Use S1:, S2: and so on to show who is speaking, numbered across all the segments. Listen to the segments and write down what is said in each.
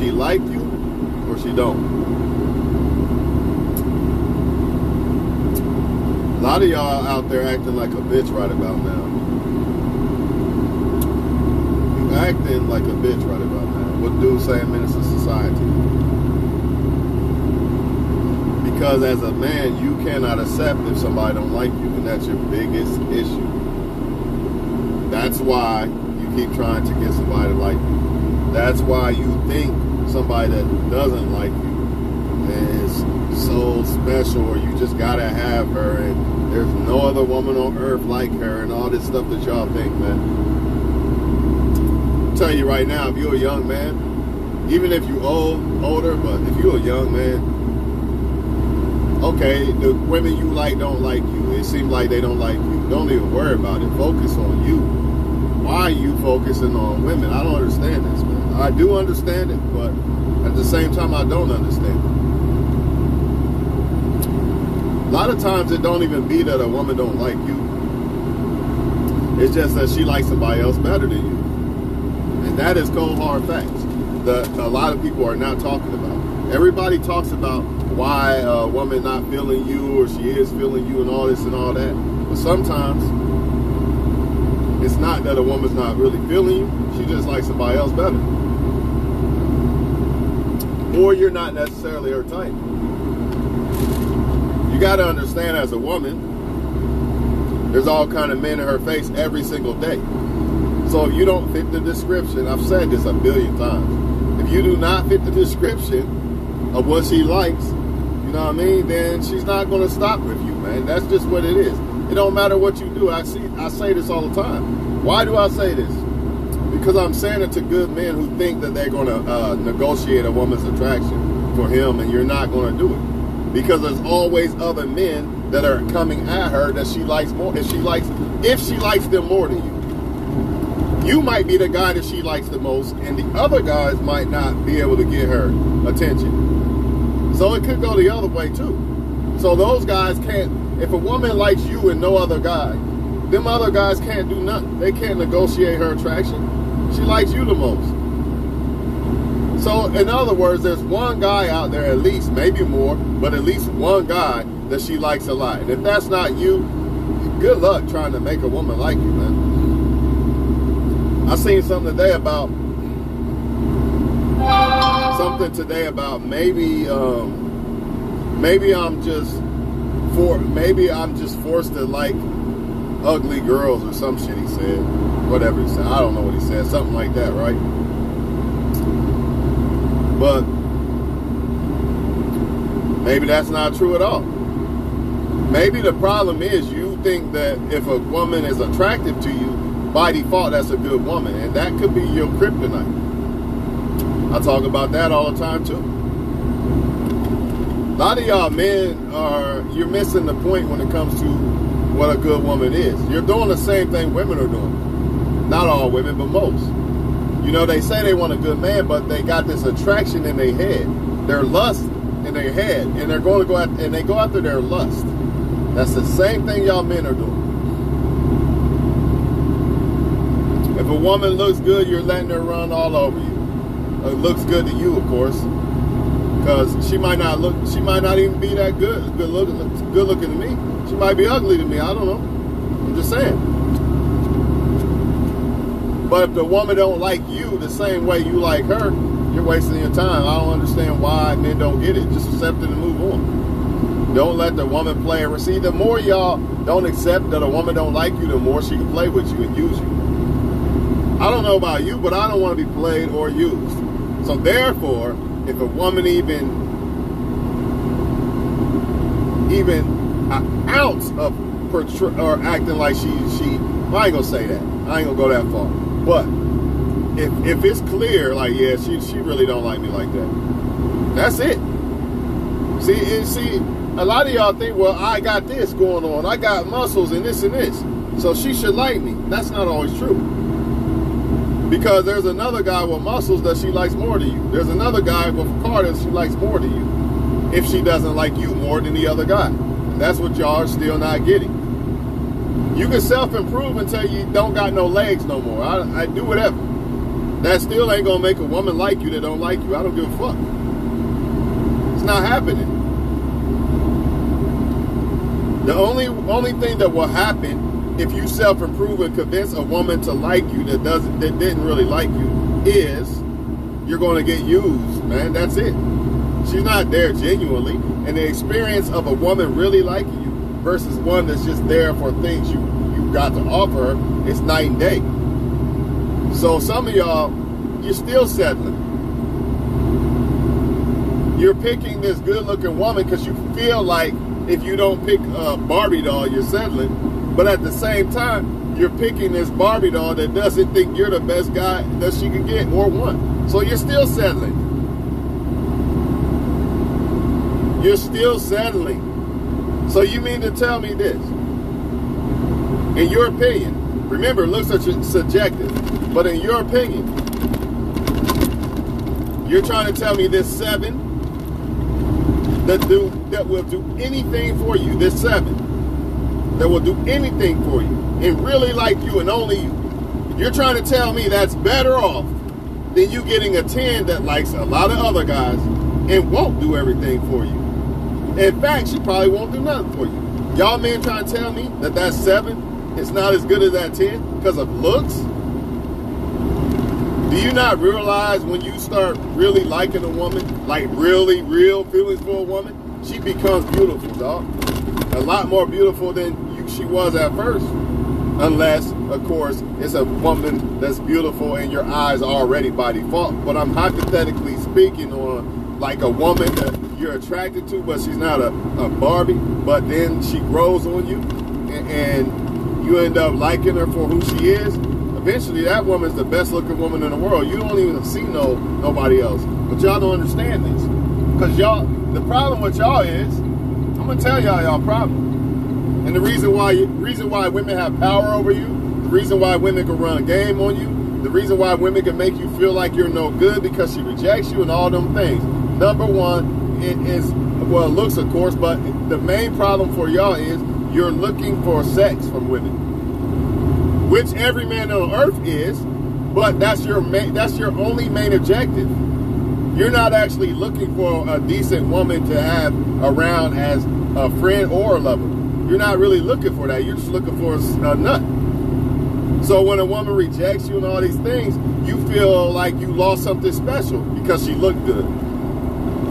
S1: she like you or she don't? A lot of y'all out there acting like a bitch right about now. You acting like a bitch right about now. What dudes say in Menace to Society? Because as a man, you cannot accept if somebody don't like you, and that's your biggest issue. That's why you keep trying to get somebody to like you. That's why you think somebody that doesn't like you is so special, or you just gotta have her, and there's no other woman on earth like her, and all this stuff that y'all think, man. I'll tell you right now, if you're a young man, even if you're older, but if you're a young man, okay, the women you like don't like you. It seems like they don't like you. Don't even worry about it. Focus on you. Why are you focusing on women? I don't understand this, man. I do understand it, but at the same time, I don't understand it. A lot of times, it don't even be that a woman don't like you. It's just that she likes somebody else better than you. And that is cold, hard facts that a lot of people are not talking about. Everybody talks about why a woman not feeling you, or she is feeling you, and all this and all that. But sometimes it's not that a woman's not really feeling you. She just likes somebody else better. Or you're not necessarily her type. You got to understand, as a woman, there's all kind of men in her face every single day. So if you don't fit the description, I've said this a billion times, if you do not fit the description of what she likes, you know what I mean, then she's not going to stop with you, man. That's just what it is. It don't matter what you do. I say this all the time. Why do I say this? Because I'm saying it to good men who think that they're going to negotiate a woman's attraction for him, and you're not going to do it. Because there's always other men that are coming at her that she likes more. If she likes them more than you. You might be the guy that she likes the most, and the other guys might not be able to get her attention. So it could go the other way too. So those guys can't, if a woman likes you and no other guy, them other guys can't do nothing. They can't negotiate her attraction. She likes you the most. So in other words, there's one guy out there, at least, maybe more, but at least one guy that she likes a lot. And if that's not you, good luck trying to make a woman like you, man. I seen something today about maybe I'm just forced to like ugly girls or some shit he said. Whatever he said. I don't know what he said. Something like that, right? But maybe that's not true at all. Maybe the problem is you think that if a woman is attractive to you, by default, that's a good woman. And that could be your kryptonite. I talk about that all the time, too. A lot of y'all men you're missing the point when it comes to what a good woman is. You're doing the same thing women are doing. Not all women, but most. You know, they say they want a good man, but they got this attraction in their head. Their lust in their head. And they're going to go out, and they go after their lust. That's the same thing y'all men are doing. If a woman looks good, you're letting her run all over you. It looks good to you, of course, because she might not even be that good looking to me. She might be ugly to me. I don't know. I'm just saying. But if the woman don't like you the same way you like her, you're wasting your time. I don't understand why men don't get it. Just accept it and move on. Don't let the woman play a receipt. The more y'all don't accept that a woman don't like you, the more she can play with you and use you. I don't know about you, but I don't want to be played or used. So therefore, if a woman even an ounce of or acting like she I ain't gonna say that. I ain't gonna go that far. But if it's clear, like, yeah, she really don't like me like that. That's it. See, a lot of y'all think, well, I got this going on. I got muscles and this, so she should like me. That's not always true. Because there's another guy with muscles that she likes more than you. There's another guy with a car that she likes more than you. If she doesn't like you more than the other guy. That's what y'all are still not getting. You can self-improve until you don't got no legs no more. I do whatever. That still ain't gonna make a woman like you that don't like you. I don't give a fuck. It's not happening. The only thing that will happen if you self-improve and convince a woman to like you that didn't really like you is you're gonna get used, man. That's it. She's not there genuinely. And the experience of a woman really liking you versus one that's just there for things you got to offer her, it's night and day. So some of y'all, you're still settling. You're picking this good-looking woman because you feel like if you don't pick a Barbie doll, you're settling. But at the same time, you're picking this Barbie doll that doesn't think you're the best guy that she can get or want. So you're still settling. You're still settling. So you mean to tell me this? In your opinion, remember, looks are subjective, but in your opinion, you're trying to tell me this 7 that will do anything for you, this 7 that will do anything for you and really like you and only you. You're trying to tell me that's better off than you getting a 10 that likes a lot of other guys and won't do everything for you. In fact, she probably won't do nothing for you. Y'all men trying to tell me that that 7 is not as good as that 10 because of looks? Do you not realize when you start really liking a woman, like really real feelings for a woman, she becomes beautiful, dog. A lot more beautiful than she was at first. Unless, of course, it's a woman that's beautiful in your eyes already by default. But I'm hypothetically speaking on like a woman that you're attracted to, but she's not a Barbie, but then she grows on you and you end up liking her for who she is. Eventually that woman's the best looking woman in the world. You don't even see nobody else. But y'all don't understand this. Because y'all, the problem with y'all is, I'm gonna tell y'all problem. And the reason why women have power over you, the reason why women can run game on you, the reason why women can make you feel like you're no good because she rejects you and all them things. Number one, it is, well, looks of course, but the main problem for y'all is you're looking for sex from women, which every man on earth is, but that's your only main objective. You're not actually looking for a decent woman to have around as a friend or a lover. You're not really looking for that. You're just looking for a nut. So when a woman rejects you and all these things, you feel like you lost something special because she looked good.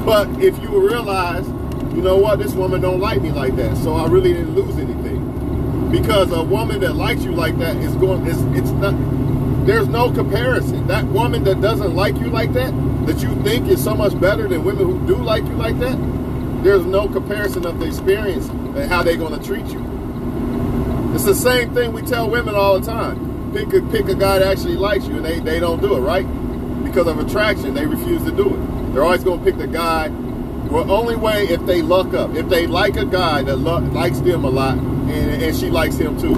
S1: But if you realize, you know what, this woman don't like me like that, so I really didn't lose anything. Because a woman that likes you like that it's not, there's no comparison. That woman that doesn't like you like that you think is so much better than women who do like you like that, there's no comparison of the experience and how they're going to treat you. It's the same thing we tell women all the time. Pick a guy that actually likes you, and they don't do it, right? Because of attraction, they refuse to do it. They're always going to pick the guy. Well, only way if they luck up. If they like a guy that likes them a lot, and she likes him too.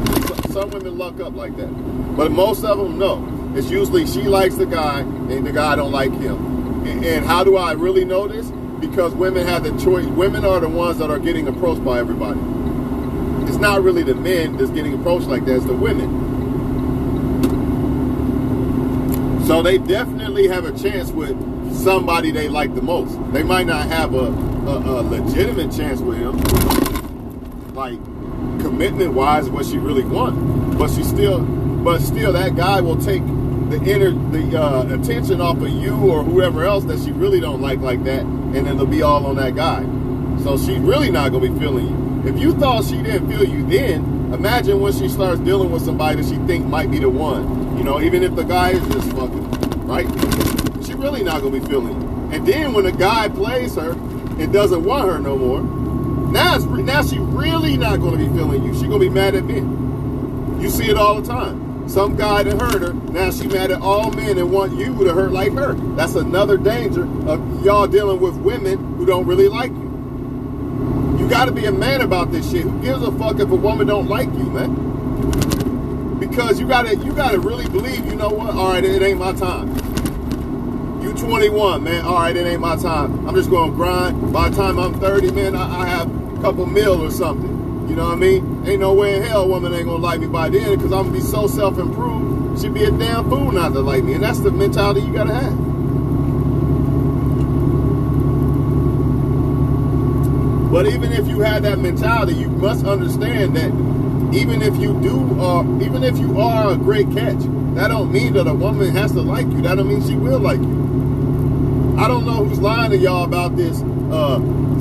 S1: Some women luck up like that. But most of them, no. It's usually she likes the guy, and the guy don't like him. And how do I really know this? Because women have the choice. Women are the ones that are getting approached by everybody. It's not really the men that's getting approached like that, it's the women. So they definitely have a chance with somebody they like the most. They might not have a legitimate chance with him, like commitment-wise, what she really wants. But still, that guy will take the attention off of you or whoever else that she really don't like that, and then it'll be all on that guy. So she's really not gonna be feeling you. If you thought she didn't feel you then, imagine when she starts dealing with somebody that she think might be the one. You know, even if the guy is just fucking, right? She really not gonna be feeling you. And then when the guy plays her and doesn't want her no more, now she really not gonna be feeling you. She gonna be mad at men. You see it all the time. Some guy that hurt her, now she mad at all men and want you to hurt like her. That's another danger of y'all dealing with women who don't really like you. You gotta be a man about this shit. Who gives a fuck if a woman don't like you, man? Because you gotta really believe, you know what? All right, it ain't my time. You 21, man. All right, it ain't my time. I'm just gonna grind. By the time I'm 30, man, I have a couple mil or something. You know what I mean? Ain't no way in hell a woman ain't gonna like me by then, because I'm gonna be so self-improved, she'd be a damn fool not to like me. And that's the mentality you gotta have. But even if you have that mentality, you must understand that even if you are a great catch, that don't mean that a woman has to like you. That don't mean she will like you. I don't know who's lying to y'all about this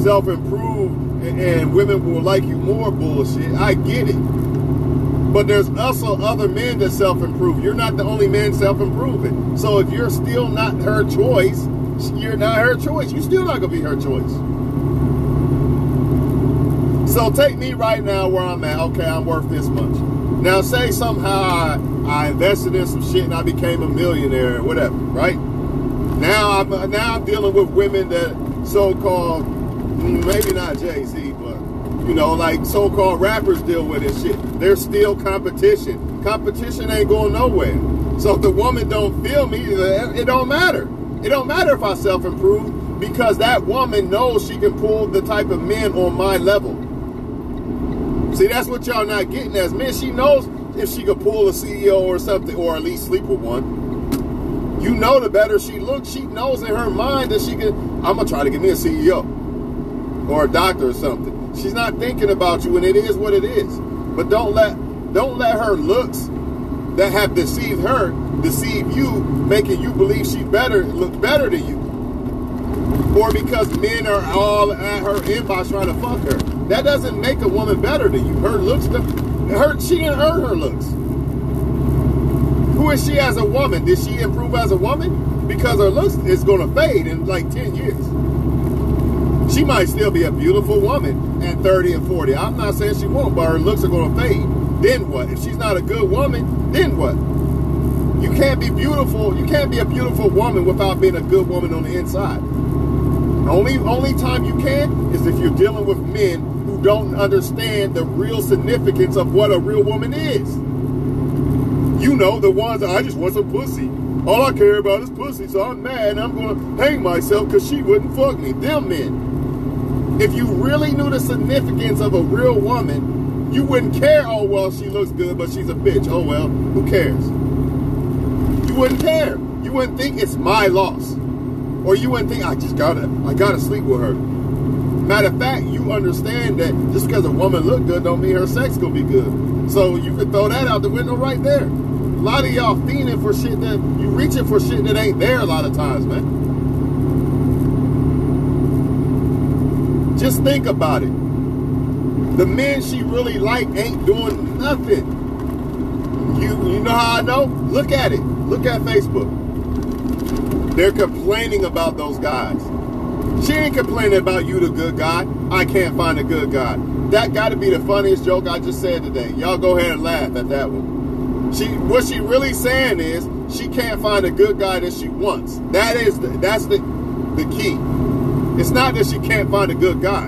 S1: self-improved and women will like you more bullshit. I get it. But there's also other men that self-improve. You're not the only man self-improving. So if you're still not her choice, you're not her choice. You're still not going to be her choice. So take me right now where I'm at. Okay, I'm worth this much. Now say somehow I invested in some shit and I became a millionaire or whatever, right? Now I'm dealing with women that so-called, maybe not Jay-Z, but, you know, like so-called rappers deal with this shit. There's still competition. Competition ain't going nowhere. So if the woman don't feel me, it don't matter. It don't matter if I self-improve, because that woman knows she can pull the type of men on my level. See, that's what y'all not getting as men. She knows if she could pull a CEO or something, or at least sleep with one. You know, the better she looks, she knows in her mind that she can, I'm going to try to get me a CEO or a doctor or something. She's not thinking about you, and it is what it is. But don't let her looks that have deceived her deceive you, making you believe she look better than you. Or because men are all at her inbox trying to fuck her. That doesn't make a woman better than you. Her looks, she didn't earn her looks. Who is she as a woman? Did she improve as a woman? Because her looks is going to fade in like 10 years. She might still be a beautiful woman at 30 and 40. I'm not saying she won't, but her looks are going to fade. Then what? If she's not a good woman, then what? You can't be beautiful. You can't be a beautiful woman without being a good woman on the inside. Only time you can is if you're dealing with men who don't understand the real significance of what a real woman is. You know, the ones that I just want some pussy. All I care about is pussy, so I'm mad and I'm going to hang myself because she wouldn't fuck me. Them men. If you really knew the significance of a real woman, you wouldn't care, oh, well, she looks good, but she's a bitch. Oh, well, who cares? You wouldn't care. You wouldn't think it's my loss. Or you wouldn't think, I gotta sleep with her. Matter of fact, you understand that just because a woman look good don't mean her sex gonna be good. So you can throw that out the window right there. A lot of y'all fiending for shit that, you reaching for shit that ain't there a lot of times, man. Just think about it. The men she really like ain't doing nothing. You know how I know? Look at it. Look at Facebook. They're complaining about those guys. She ain't complaining about you, the good guy. I can't find a good guy. That got to be the funniest joke I just said today. Y'all go ahead and laugh at that one. What she really saying is she can't find a good guy that she wants. That's the key. It's not that she can't find a good guy.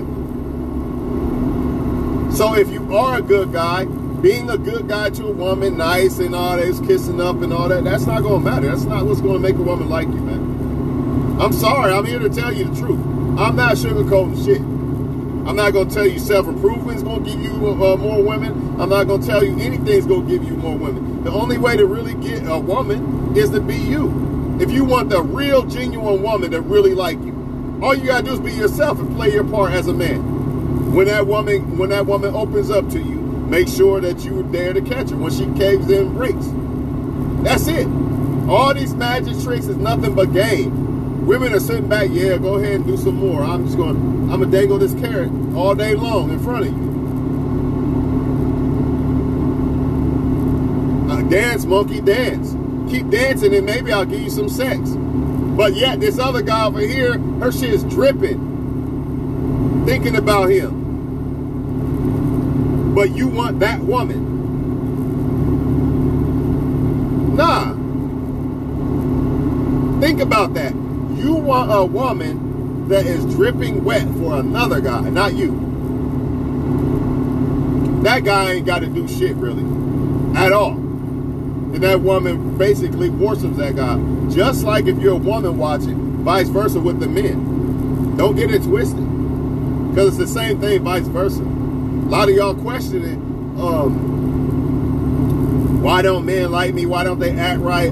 S1: So if you are a good guy, being a good guy to a woman, nice and all that, kissing up and all that, that's not going to matter. That's not what's going to make a woman like you, man. I'm sorry. I'm here to tell you the truth. I'm not sugarcoating shit. I'm not going to tell you self-improvement is going to give you more women. I'm not going to tell you anything's going to give you more women. The only way to really get a woman is to be you. If you want the real, genuine woman that really like you, all you got to do is be yourself and play your part as a man. When that woman opens up to you, make sure that you're there to catch her when she caves in and breaks. That's it. All these magic tricks is nothing but game. Women are sitting back, yeah, go ahead and do some more. I'm going to dangle this carrot all day long in front of you. Dance, monkey, dance. Keep dancing and maybe I'll give you some sex. But yet this other guy over here, her shit is dripping. Thinking about him. But you want that woman. Nah. Think about that. You want a woman that is dripping wet for another guy, not you. That guy ain't got to do shit, really. At all. And that woman basically worships that guy. Just like if you're a woman watching, vice versa with the men. Don't get it twisted. Because it's the same thing, vice versa. A lot of y'all questioning, why don't men like me? Why don't they act right?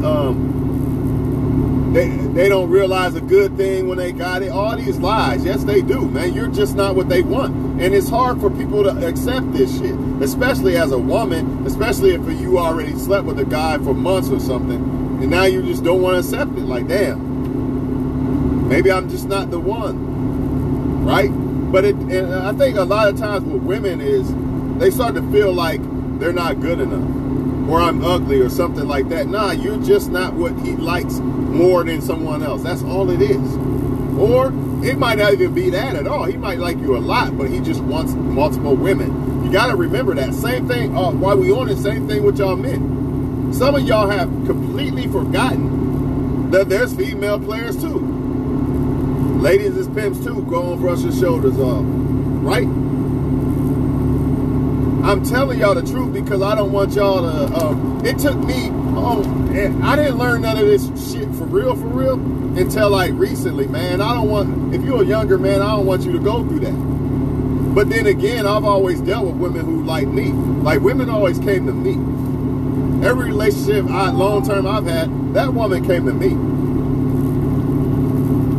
S1: They don't realize a good thing when they got it. All these lies. Yes, they do, man. You're just not what they want. And it's hard for people to accept this shit, especially as a woman, especially if you already slept with a guy for months or something, and now you just don't want to accept it. Like, damn, maybe I'm just not the one, right? But and I think a lot of times with women is they start to feel like they're not good enough, or I'm ugly or something like that. Nah, you're just not what he likes more than someone else. That's all it is. Or it might not even be that at all. He might like you a lot, but he just wants multiple women. You got to remember that. Same thing, while we on it, same thing with y'all men. Some of y'all have completely forgotten that there's female players too. Ladies is pimps too. Go on, brush your shoulders off. Right? I'm telling y'all the truth because I don't want y'all to, it took me, and I didn't learn none of this shit for real, until like recently, man. I don't want, if you're a younger man, I don't want you to go through that. But then again, I've always dealt with women who like me. Like, women always came to me. Every relationship long-term I've had, that woman came to me.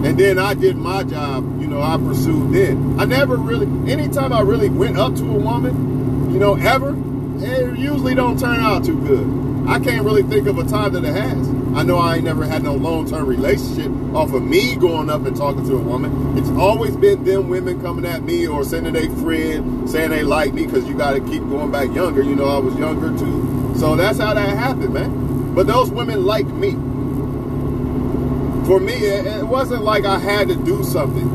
S1: And then I did my job, you know, I pursued then. I never really, anytime I really went up to a woman, you know, ever, it usually don't turn out too good. I can't really think of a time that it has. I know I ain't never had no long-term relationship off of me going up and talking to a woman. It's always been them women coming at me or sending a friend saying they like me, because you got to keep going back younger. You know, I was younger too. So that's how that happened, man. But those women liked me. For me, it wasn't like I had to do something.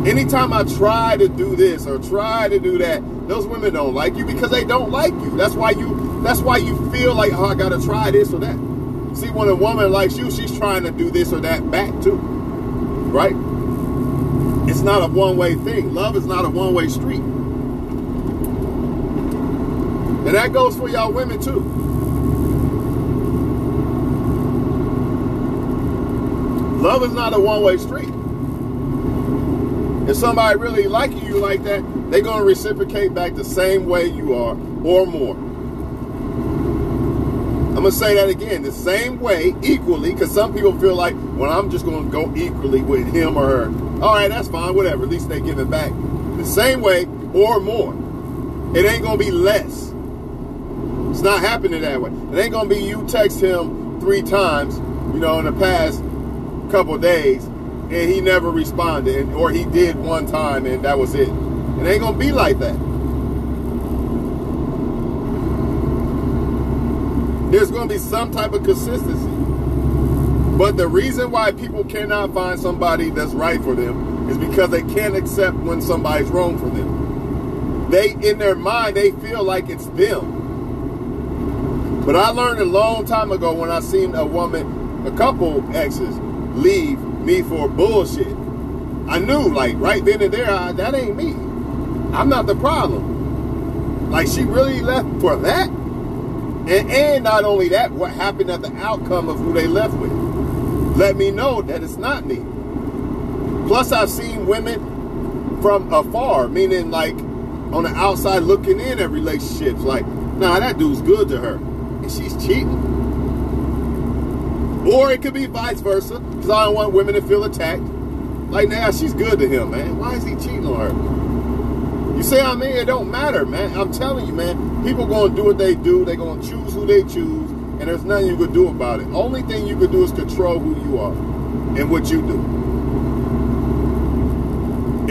S1: Anytime I try to do this or try to do that, those women don't like you because they don't like you. That's why you feel like, oh, I gotta try this or that. See, when a woman likes you, she's trying to do this or that back too. Right? It's not a one-way thing. Love is not a one-way street. And that goes for y'all women too. Love is not a one-way street. If somebody really liking you like that, they're going to reciprocate back the same way you are or more. I'm going to say that again, the same way, equally, because some people feel like, well, I'm just going to go equally with him or her. All right, that's fine, whatever. At least they give it back the same way or more. It ain't going to be less. It's not happening that way. It ain't going to be you text him 3 times, you know, in the past couple of days, and he never responded, or he did one time and that was it. It ain't gonna be like that. There's gonna be some type of consistency. But the reason why people cannot find somebody that's right for them is because they can't accept when somebody's wrong for them. They, in their mind, they feel like it's them. But I learned a long time ago when I seen a woman, a couple exes, leave me for bullshit. I knew, like, right then and there, that ain't me. I'm not the problem. Like, she really left for that? And not only that, what happened at the outcome of who they left with let me know that it's not me. Plus, I've seen women from afar, meaning like on the outside looking in at relationships, like, nah, that dude's good to her, and she's cheating. Or it could be vice versa, because I don't want women to feel attacked. Like, nah, she's good to him, man. Why is he cheating on her? You see what I mean? It don't matter, man. I'm telling you, man. People going to do what they do. They're going to choose who they choose. And there's nothing you can do about it. Only thing you can do is control who you are and what you do.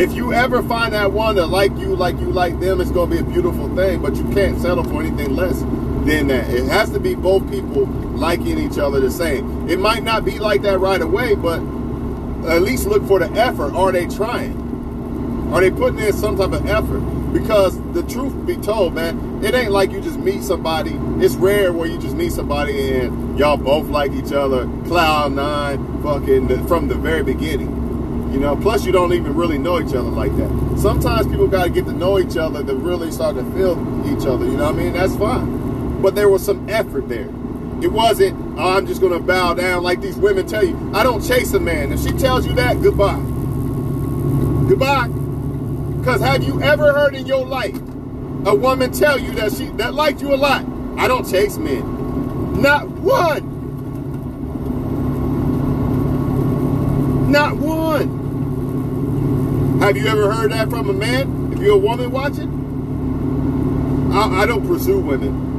S1: If you ever find that one that like you like them, it's going to be a beautiful thing. But you can't settle for anything less than that. It has to be both people liking each other the same. It might not be like that right away, but at least look for the effort. Are they trying? Are they putting in some type of effort? Because the truth be told, man, it ain't like you just meet somebody. It's rare where you just meet somebody and y'all both like each other, cloud nine, fucking from the very beginning. You know, plus you don't even really know each other like that. Sometimes people got to get to know each other to really start to feel each other. You know what I mean? That's fine. But there was some effort there. It wasn't, oh, I'm just going to bow down like these women tell you. I don't chase a man. If she tells you that, goodbye. Goodbye. Because have you ever heard in your life a woman tell you that liked you a lot? I don't chase men. Not one. Not one. Have you ever heard that from a man? If you're a woman watching? I don't pursue women.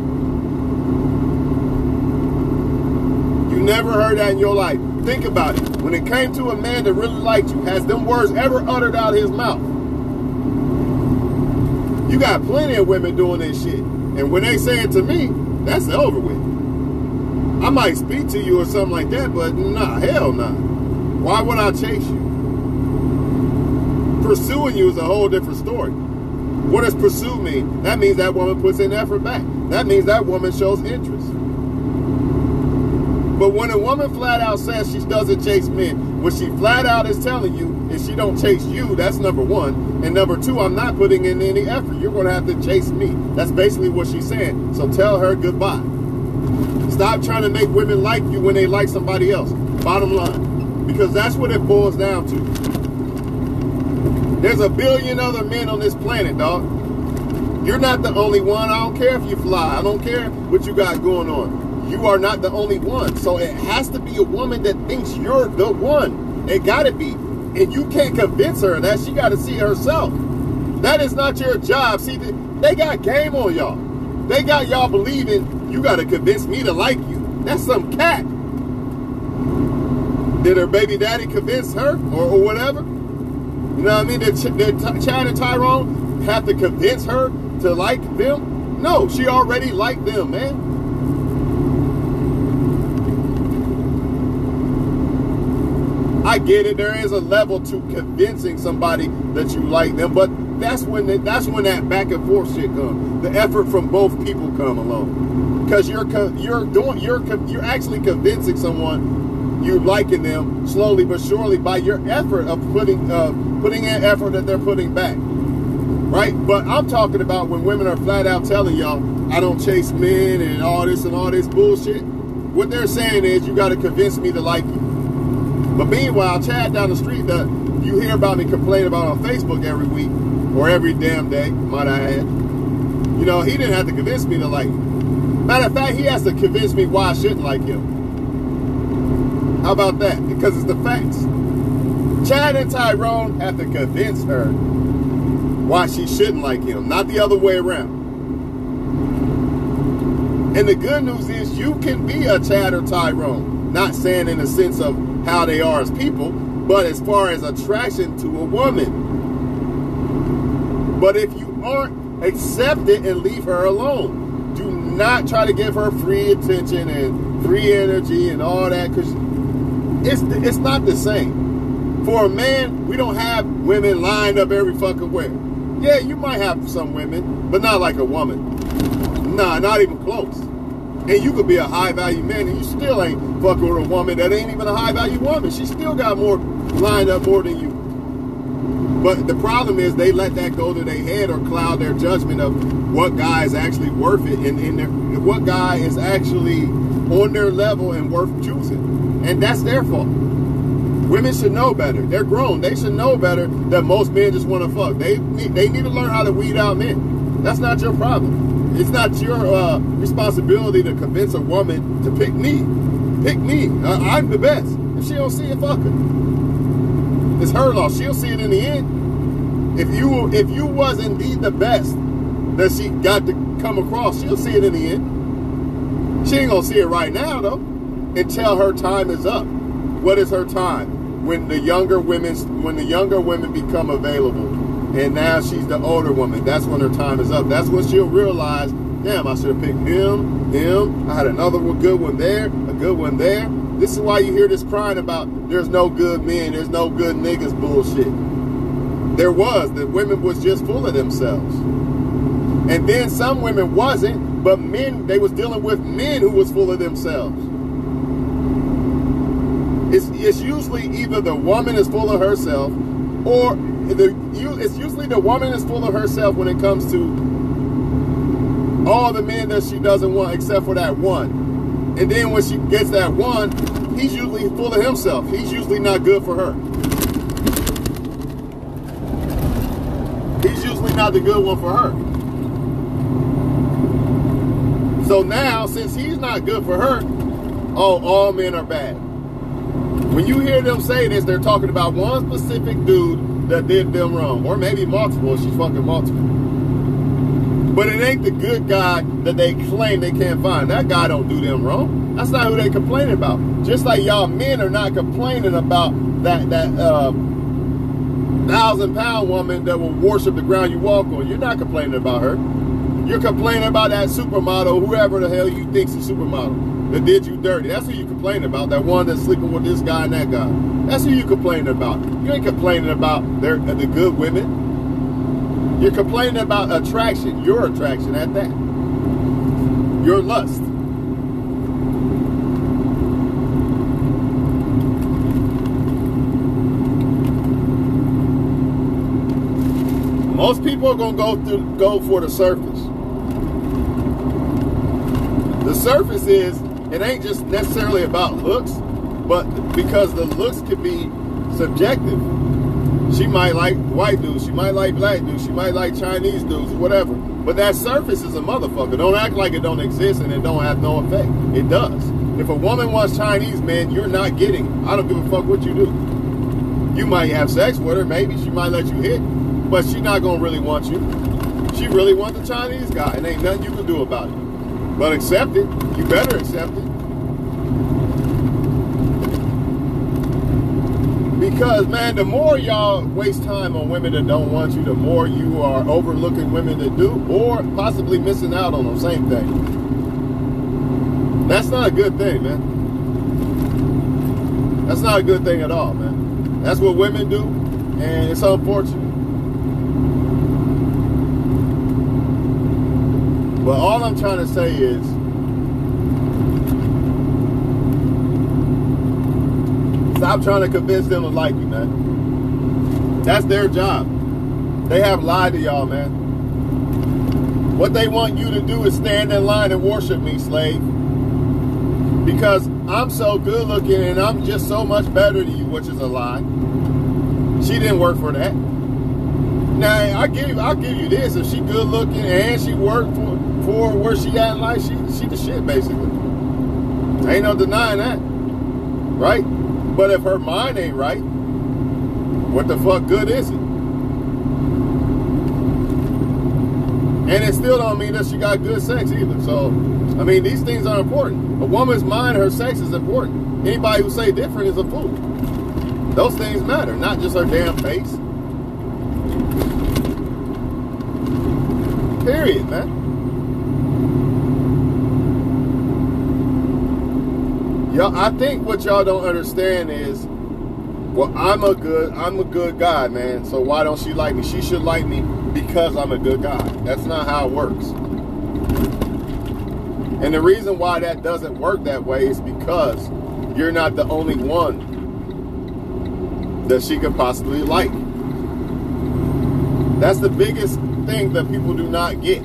S1: You never heard that in your life. Think about it. When it came to a man that really liked you, has them words ever uttered out of his mouth? You got plenty of women doing this shit. And when they say it to me, that's over with. I might speak to you or something like that, but nah, hell nah. Why would I chase you? Pursuing you is a whole different story. What does pursue mean? That means that woman puts in effort back. That means that woman shows interest. But when a woman flat out says she doesn't chase men, what she flat out is telling you is she don't chase you, that's number one. And number two, I'm not putting in any effort. You're going to have to chase me. That's basically what she's saying. So tell her goodbye. Stop trying to make women like you when they like somebody else. Bottom line. Because that's what it boils down to. There's a billion other men on this planet, dog. You're not the only one. I don't care if you fly. I don't care what you got going on. You are not the only one. So it has to be a woman that thinks you're the one. It got to be. And you can't convince her that. She got to see herself. That is not your job. See, they got game on y'all. They got y'all believing you got to convince me to like you. That's some cat. Did her baby daddy convince her or whatever? You know what I mean? Did Chad and Tyrone have to convince her to like them? No, she already liked them, man. I get it. There is a level to convincing somebody that you like them, but that's when that back and forth shit comes. The effort from both people come along, because you're actually convincing someone you liking them slowly but surely by your effort of putting in effort that they're putting back, right? But I'm talking about when women are flat out telling y'all, I don't chase men and all this bullshit. What they're saying is, you got to convince me to like you. But meanwhile, Chad down the street that you hear about me complain about on Facebook every week or every damn day, might I add, you know, he didn't have to convince me to like him. Matter of fact, he has to convince me why I shouldn't like him. How about that? Because it's the facts. Chad and Tyrone have to convince her why she shouldn't like him, not the other way around. And the good news is you can be a Chad or Tyrone. Not saying in the sense of how they are as people, but as far as attraction to a woman. But if you aren't, accept it and leave her alone. Do not try to give her free attention and free energy and all that, because it's not the same. For a man, we don't have women lined up every fucking way. Yeah, you might have some women, but not like a woman. Nah, not even close. And you could be a high-value man and you still ain't fucking with a woman that ain't even a high-value woman. She still got more lined up more than you. But the problem is they let that go to their head or cloud their judgment of what guy is actually worth it and what guy is actually on their level and worth choosing. And that's their fault. Women should know better. They're grown. They should know better that most men just want to fuck. They need to learn how to weed out men. That's not your problem. It's not your responsibility to convince a woman to pick me. Pick me. I'm the best. If she don't see it, fuck her. It's her loss. She'll see it in the end. If you was indeed the best that she got to come across, she'll see it in the end. She ain't gonna see it right now though, until her time is up. What is her time? When the younger women become available. And now she's the older woman. That's when her time is up. That's when she'll realize, damn, I should have picked him. I had another good one there, a good one there. This is why you hear this crying about there's no good men, there's no good niggas bullshit. There was. The women was just full of themselves. And then some women wasn't, but men, they was dealing with men who was full of themselves. It's usually either the woman is full of herself or it's usually the woman is full of herself when it comes to all the men that she doesn't want except for that one. And then when she gets that one, he's usually full of himself. He's usually not good for her. he's not the good one for her. So now, since he's not good for her, oh, all men are bad. When you hear them say this, they're talking about one specific dude that did them wrong. Or maybe multiple, she's fucking multiple. But it ain't the good guy that they claim they can't find. That guy don't do them wrong. That's not who they complaining about. Just like y'all men are not complaining about that 1,000-pound woman that will worship the ground you walk on. You're not complaining about her. You're complaining about that supermodel, whoever the hell you think's a supermodel, that did you dirty. That's who you complaining about. That one that's sleeping with this guy and that guy. That's who you complaining about. You ain't complaining about the good women. You're complaining about attraction. Your attraction at that. Your lust. Most people are gonna go for the surface. The surface is, it ain't just necessarily about looks, but because the looks can be subjective. She might like white dudes, she might like black dudes, she might like Chinese dudes, whatever. But that surface is a motherfucker. Don't act like it don't exist and it don't have no effect. It does. If a woman wants Chinese, man, you're not getting it. I don't give a fuck what you do. You might have sex with her, maybe she might let you hit, but she not gonna really want you. She really wants the Chinese guy, and ain't nothing you can do about it. But accept it. You better accept it. Because, man, the more y'all waste time on women that don't want you, the more you are overlooking women that do, or possibly missing out on them. Same thing. That's not a good thing, man. That's not a good thing at all, man. That's what women do, and it's unfortunate. But all I'm trying to say is, stop trying to convince them to like you, man. That's their job. They have lied to y'all, man. What they want you to do is stand in line and worship me, slave. Because I'm so good looking and I'm just so much better than you, which is a lie. She didn't work for that. Now, I'll give you this. If she good looking and she worked for where she at in life, she the shit, basically. Ain't no denying that. Right? But if her mind ain't right, what the fuck good is it? And it still don't mean that she got good sex either. So, I mean, these things are important. A woman's mind, her sex is important. Anybody who say different is a fool. Those things matter, not just her damn face. Period, man. Y'all, I think what y'all don't understand is, well, I'm a good guy, man. So why don't she like me? She should like me because I'm a good guy. That's not how it works. And the reason why that doesn't work that way is because you're not the only one that she could possibly like. That's the biggest thing that people do not get.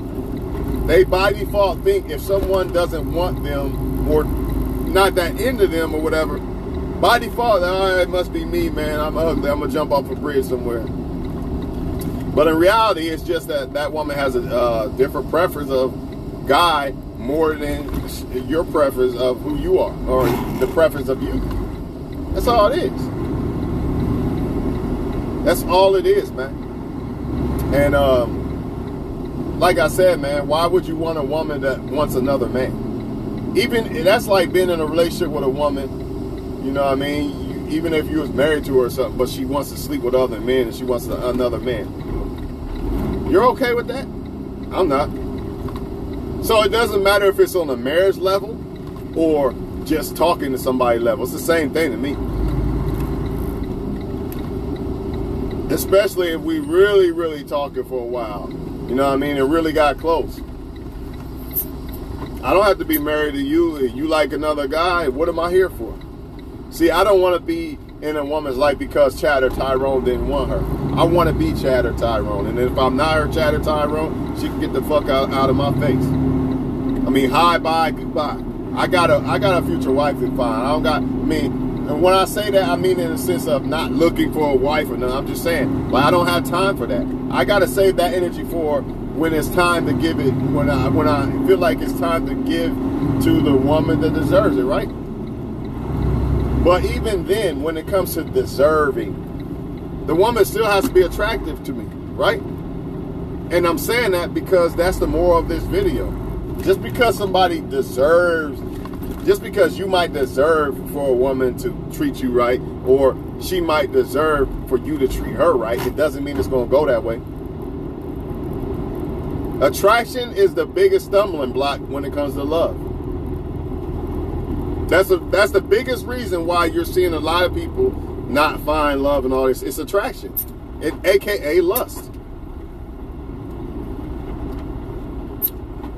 S1: They by default think if someone doesn't want them or not that into them or whatever, by default, oh, it must be me, man. I'm ugly. I'm gonna jump off a bridge somewhere. But in reality, it's just that that woman has a different preference of guy more than your preference of who you are or the preference of you. That's all it is. That's all it is, man. And like I said, man, why would you want a woman that wants another man? Even that's like being in a relationship with a woman. You know what I mean? Even if you was married to her or something, but she wants to sleep with other men and she wants another man. You're okay with that? I'm not. So it doesn't matter if it's on a marriage level or just talking to somebody level. It's the same thing to me. Especially if we really, really talking for a while. You know what I mean? It really got close. I don't have to be married to you. If you like another guy, what am I here for? See, I don't want to be in a woman's life because Chad or Tyrone didn't want her. I want to be Chad or Tyrone. And if I'm not her Chad or Tyrone, she can get the fuck out of my face. I mean, hi, bye, goodbye. I got a future wife and fine. I don't got, I mean, And when I say that, I mean in the sense of not looking for a wife or nothing. I'm just saying, like, I don't have time for that. I got to save that energy for when it's time to give it, when I feel like it's time to give to the woman that deserves it, right? But even then, when it comes to deserving, the woman still has to be attractive to me, right? And I'm saying that because that's the moral of this video. Just because somebody deserves, just because you might deserve for a woman to treat you right, or she might deserve for you to treat her right, it doesn't mean it's going to go that way. Attraction is the biggest stumbling block when it comes to love. That's the biggest reason why you're seeing a lot of people not find love and all this. It's attraction, aka lust.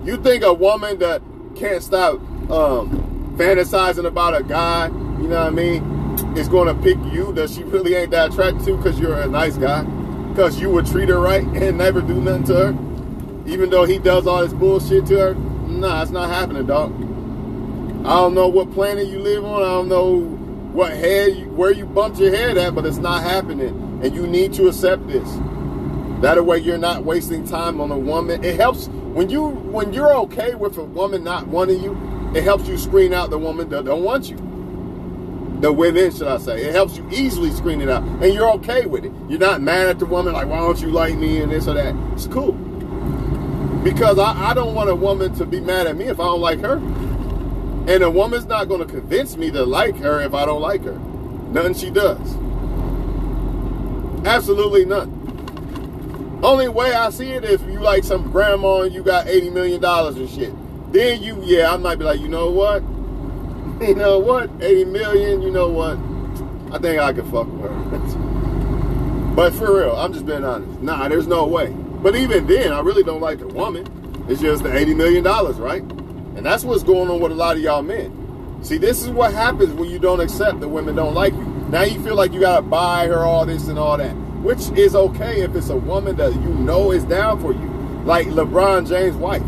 S1: You think a woman that can't stop fantasizing about a guy, you know what I mean, is going to pick you that she really ain't that attracted to because you're a nice guy, because you would treat her right and never do nothing to her, even though he does all this bullshit to her? Nah, it's not happening, dog. I don't know what planet you live on. I don't know what where you bumped your head at, but it's not happening. And you need to accept this. That way you're not wasting time on a woman. It helps when you're okay with a woman not wanting you. It helps you screen out the woman that don't want you. The women, should I say. It helps you easily screen it out. And you're okay with it. You're not mad at the woman like, why don't you like me and this or that. It's cool. Because I don't want a woman to be mad at me if I don't like her. And a woman's not going to convince me to like her if I don't like her. Nothing she does. Absolutely none. Only way I see it is if you like some grandma and you got $80 million and shit. Then I might be like, you know what? You know what? 80 million, you know what? I think I could fuck with her. But for real, I'm just being honest. Nah, there's no way. But even then, I really don't like the woman. It's just the $80 million, right? And that's what's going on with a lot of y'all men. See, this is what happens when you don't accept that women don't like you. Now you feel like you got to buy her all this and all that, which is okay if it's a woman that you know is down for you. Like LeBron James' wife.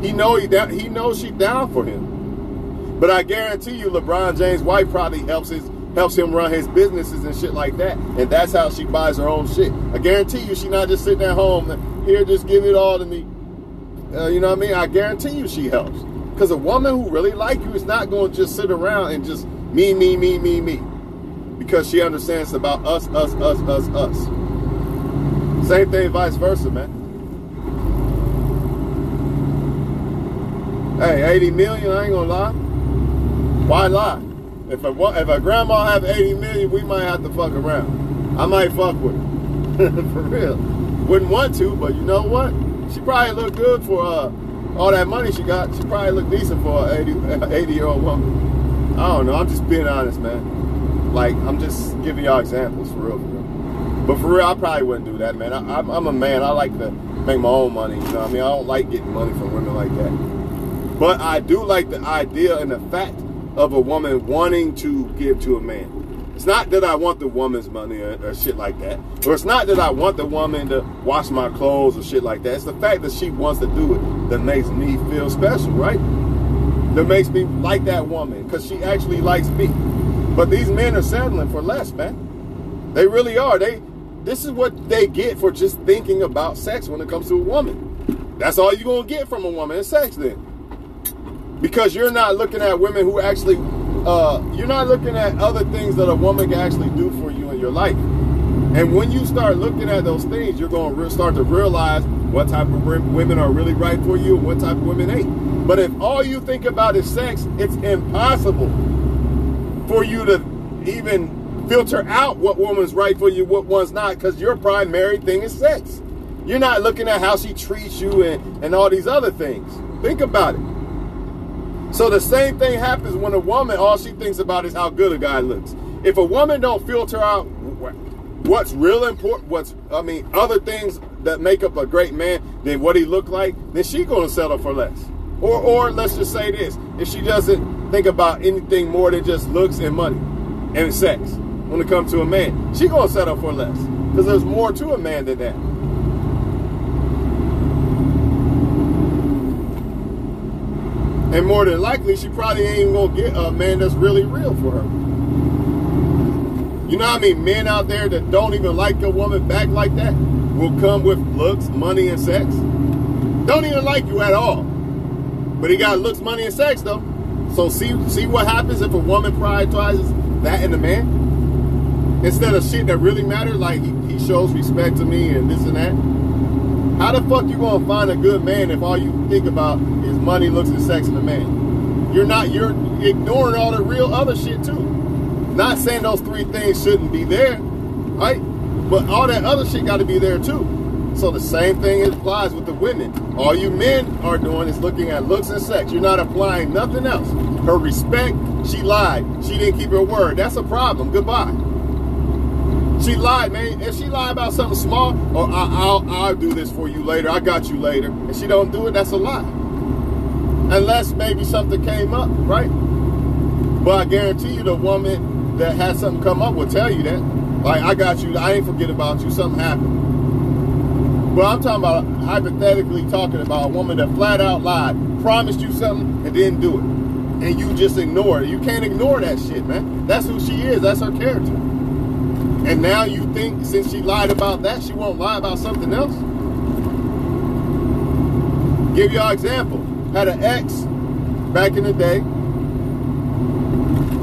S1: He knows she's down for him. But I guarantee you LeBron James' wife probably helps him run his businesses and shit like that. And that's how she buys her own shit. I guarantee you she's not just sitting at home and, here, just give it all to me. You know what I mean? I guarantee you she helps. Because a woman who really likes you is not going to just sit around and just me. Because she understands about us. Same thing, vice versa, man. Hey, 80 million, I ain't gonna lie. Why lie? If a grandma have 80 million, we might have to fuck around. I might fuck with her. For real. Wouldn't want to, but you know what? She probably look good for all that money she got. She probably look decent for an 80-year-old woman. I don't know. I'm just being honest, man. Like, I'm just giving y'all examples, for real. But for real, I probably wouldn't do that, man. I'm a man. I like to make my own money. You know what I mean? I don't like getting money from women like that. But I do like the idea and the fact of a woman wanting to give to a man. It's not that I want the woman's money or shit like that. Or it's not that I want the woman to wash my clothes or shit like that. It's the fact that she wants to do it that makes me feel special, right? That makes me like that woman because she actually likes me. But these men are settling for less, man. They really are. This is what they get for just thinking about sex when it comes to a woman. That's all you're going to get from a woman is sex then. Because you're not looking at women who actually, you're not looking at other things that a woman can actually do for you in your life. And when you start looking at those things, you're going to start to realize what type of women are really right for you and what type of women ain't. But if all you think about is sex, it's impossible for you to even filter out what woman's right for you, what one's not, because your primary thing is sex. You're not looking at how she treats you and all these other things. Think about it. So the same thing happens when a woman, all she thinks about is how good a guy looks. If a woman don't filter out what's real important, other things that make up a great man than what he look like, then she's going to settle for less. Or let's just say this, if she doesn't think about anything more than just looks and money and sex when it comes to a man, she's going to settle for less. Because there's more to a man than that. And more than likely, she probably ain't even going to get a man that's really real for her. You know how many men out there that don't even like a woman back like that will come with looks, money, and sex? Don't even like you at all. But he got looks, money, and sex, though. So see what happens if a woman prioritizes that in a man? Instead of shit that really matters, like he shows respect to me and this and that. How the fuck you gonna find a good man if all you think about is money, looks, and sex in a man? You're ignoring all the real other shit too. Not saying those three things shouldn't be there, right? But all that other shit got to be there too. So the same thing applies with the women. All you men are doing is looking at looks and sex. You're not applying nothing else. Her respect, she lied. She didn't keep her word. That's a problem. Goodbye. She lied, man. If she lied about something small, or I'll do this for you later, I got you later, and she don't do it, that's a lie. Unless maybe something came up, right? But I guarantee you the woman that had something come up will tell you that. Like, I got you, I ain't forget about you, something happened. But I'm talking about, hypothetically talking about a woman that flat out lied, promised you something and didn't do it. And you just ignore it. You can't ignore that shit, man. That's who she is, that's her character. And now you think since she lied about that, she won't lie about something else? Give y'all an example. Had an ex back in the day,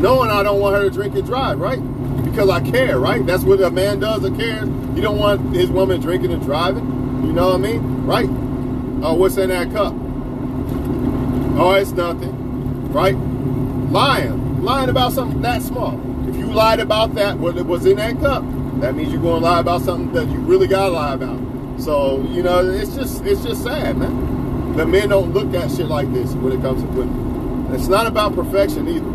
S1: knowing I don't want her to drink and drive, right? Because I care, right? That's what a man does, that cares. You don't want his woman drinking and driving. You know what I mean? Right? Oh, what's in that cup? Oh, it's nothing. Right? Lying about something that small. If you lied about that, what was in that cup, that means you're going to lie about something that you really got to lie about. So, you know, it's just sad, man. The men don't look at shit like this when it comes to women. It's not about perfection either.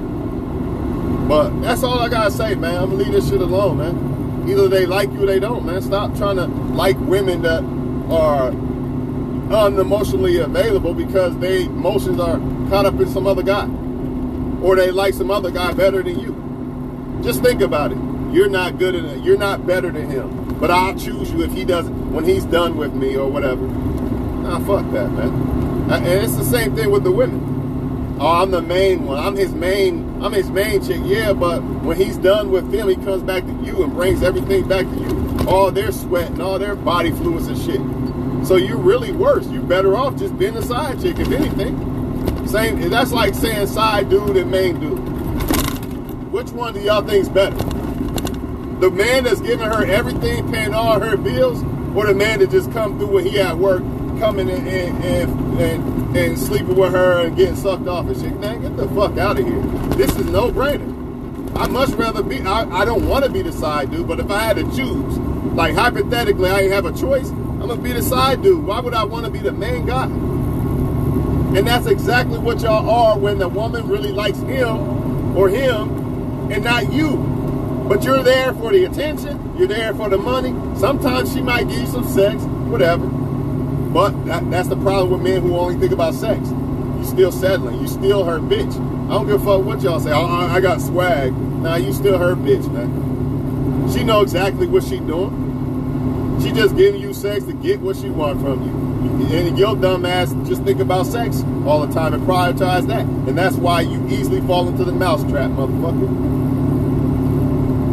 S1: But that's all I got to say, man. I'm going to leave this shit alone, man. Either they like you or they don't, man. Stop trying to like women that are unemotionally available because their emotions are caught up in some other guy. Or they like some other guy better than you. Just think about it. You're not good at it. You're not better than him. But I'll choose you if he doesn't, when he's done with me or whatever. Nah, fuck that, man. And it's the same thing with the women. Oh, I'm the main one. I'm his main chick. Yeah, but when he's done with them, he comes back to you and brings everything back to you. All their sweat and all their body fluids and shit. So you're really worse. You're better off just being a side chick, if anything. Same. That's like saying side dude and main dude. Which one do y'all think's better? The man that's giving her everything, paying all her bills, or the man that just come through when he at work, coming and sleeping with her and getting sucked off and shit? Man, get the fuck out of here. This is no brainer. I much rather be, I don't want to be the side dude, but if I had to choose, like hypothetically, I ain't have a choice, I'm going to be the side dude. Why would I want to be the main guy? And that's exactly what y'all are when the woman really likes him or him and not you. But you're there for the attention. You're there for the money. Sometimes she might give you some sex, whatever. But that's the problem with men who only think about sex. You still settling. You still her bitch. I don't give a fuck what y'all say. I got swag. Nah, you still her bitch, man. She know exactly what she doing. She just giving you sex to get what she want from you. And your dumb ass just think about sex all the time and prioritize that. And that's why you easily fall into the mousetrap, motherfucker.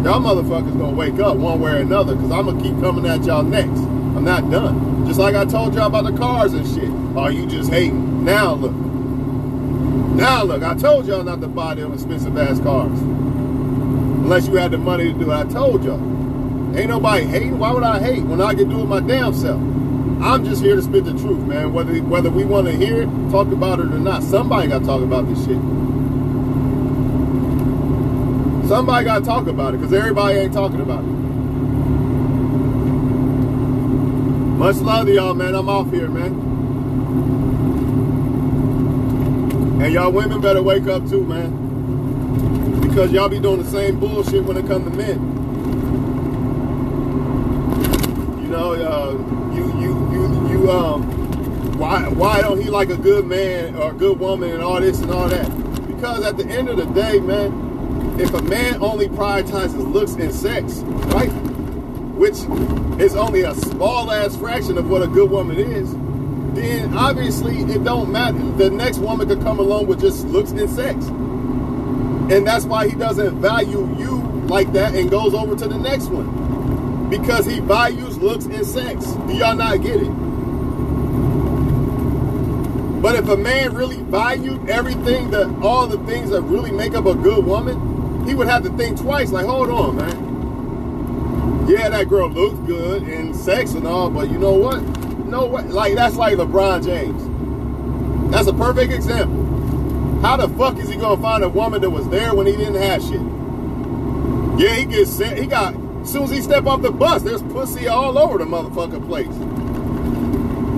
S1: Y'all motherfuckers gonna wake up one way or another, because I'm gonna keep coming at y'all next. I'm not done. Just like I told y'all about the cars and shit. Oh, you just hating. Now look. Now look, I told y'all not to buy them expensive ass cars. Unless you had the money to do it. I told y'all. Ain't nobody hating. Why would I hate when I can do it my damn self? I'm just here to spit the truth, man. Whether we want to hear it, talk about it or not, somebody got to talk about this shit. Somebody got to talk about it, because everybody ain't talking about it. Much love to y'all, man. I'm off here, man. And y'all women better wake up too, man. Because y'all be doing the same bullshit when it comes to men. You know, why don't he like a good man or a good woman and all this and all that? Because at the end of the day, man, if a man only prioritizes looks and sex, right, which is only a small ass fraction of what a good woman is, then obviously it don't matter. The next woman could come along with just looks and sex. And that's why he doesn't value you like that and goes over to the next one because he values looks and sex. Do y'all not get it? But if a man really valued everything, all the things that really make up a good woman, he would have to think twice. Like, hold on, man. Yeah, that girl looks good and sex and all, but you know what? No way. Like, that's like LeBron James. That's a perfect example. How the fuck is he gonna find a woman that was there when he didn't have shit? Yeah, he gets set. As soon as he step off the bus, there's pussy all over the motherfucking place.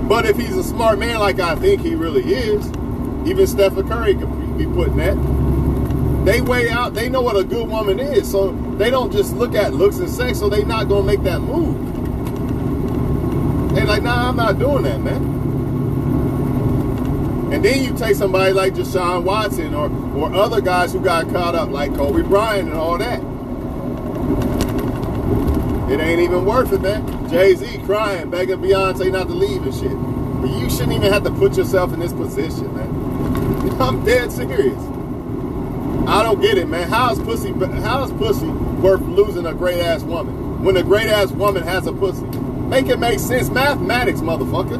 S1: But if he's a smart man like I think he really is, even Stephen Curry could be putting that. They weigh out, they know what a good woman is, so they don't just look at looks and sex, so they not gonna make that move. They like, nah, I'm not doing that, man. And then you take somebody like Deshaun Watson or other guys who got caught up like Kobe Bryant and all that. It ain't even worth it, man. Jay-Z crying, begging Beyonce not to leave and shit. But you shouldn't even have to put yourself in this position, man. I'm dead serious. I don't get it, man. How is pussy worth losing a great-ass woman when a great-ass woman has a pussy? Make it make sense. Mathematics, motherfucker.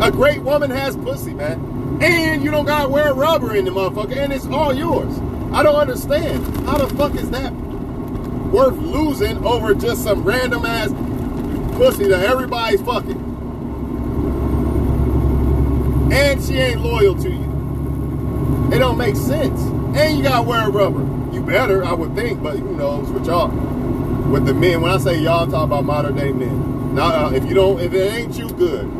S1: A great woman has pussy, man. And you don't gotta wear rubber in the motherfucker, and it's all yours. I don't understand. How the fuck is that worth losing over just some random ass pussy that everybody's fucking? And she ain't loyal to you. It don't make sense. And you gotta wear rubber. You better, I would think, but who knows with y'all. With the men, when I say y'all, I'm talking about modern day men. Now, if it ain't you, good.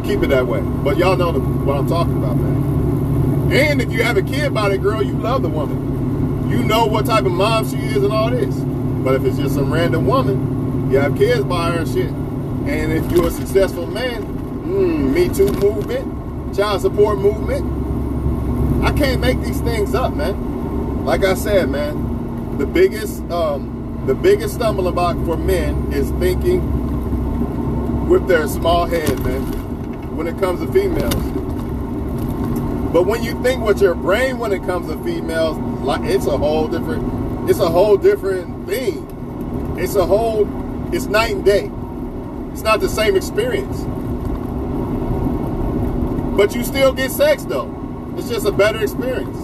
S1: Keep it that way. But y'all know what I'm talking about, man. And if you have a kid by that girl, you love the woman. You know what type of mom she is and all this. But if it's just some random woman, you have kids by her and shit. And if you're a successful man, Me Too movement, child support movement, I can't make these things up, man. Like I said, man, the biggest stumbling block for men is thinking with their small head, man, when it comes to females. But when you think with your brain when it comes to females, like it's a whole different thing. It's night and day. It's not the same experience. But you still get sex though. It's just a better experience.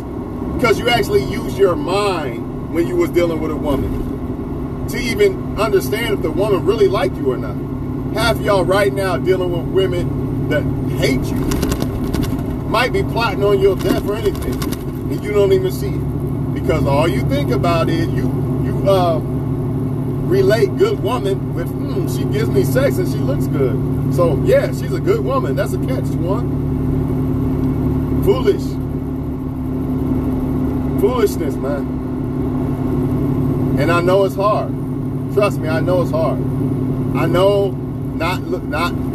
S1: Because you actually use your mind when you was dealing with a woman to even understand if the woman really liked you or not. Half of y'all right now dealing with women that hate you, might be plotting on your death or anything, and you don't even see it. Because all you think about is you relate good woman with, she gives me sex and she looks good. So yeah, she's a good woman. That's a catch, one. Foolishness, man. And I know it's hard. Trust me, I know it's hard. I know not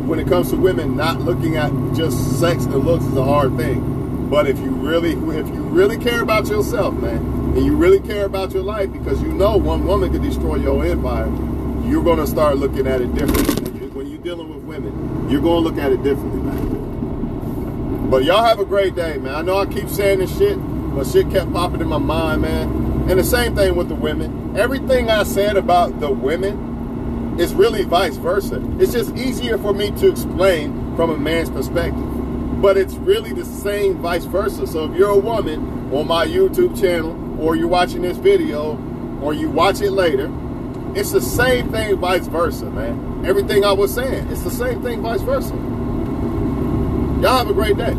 S1: when it comes to women, not looking at just sex and looks is a hard thing. But if you really care about yourself, man, and you really care about your life, because you know one woman could destroy your empire, you're going to start looking at it differently. When you're dealing with women, you're going to look at it differently, man. But y'all have a great day, man. I know I keep saying this shit, but shit kept popping in my mind, man. And the same thing with the women. Everything I said about the women is really vice versa. It's just easier for me to explain from a man's perspective. But it's really the same vice versa. So if you're a woman on my YouTube channel, or you're watching this video, or you watch it later, it's the same thing vice versa, man. Everything I was saying, it's the same thing vice versa. Y'all have a great day.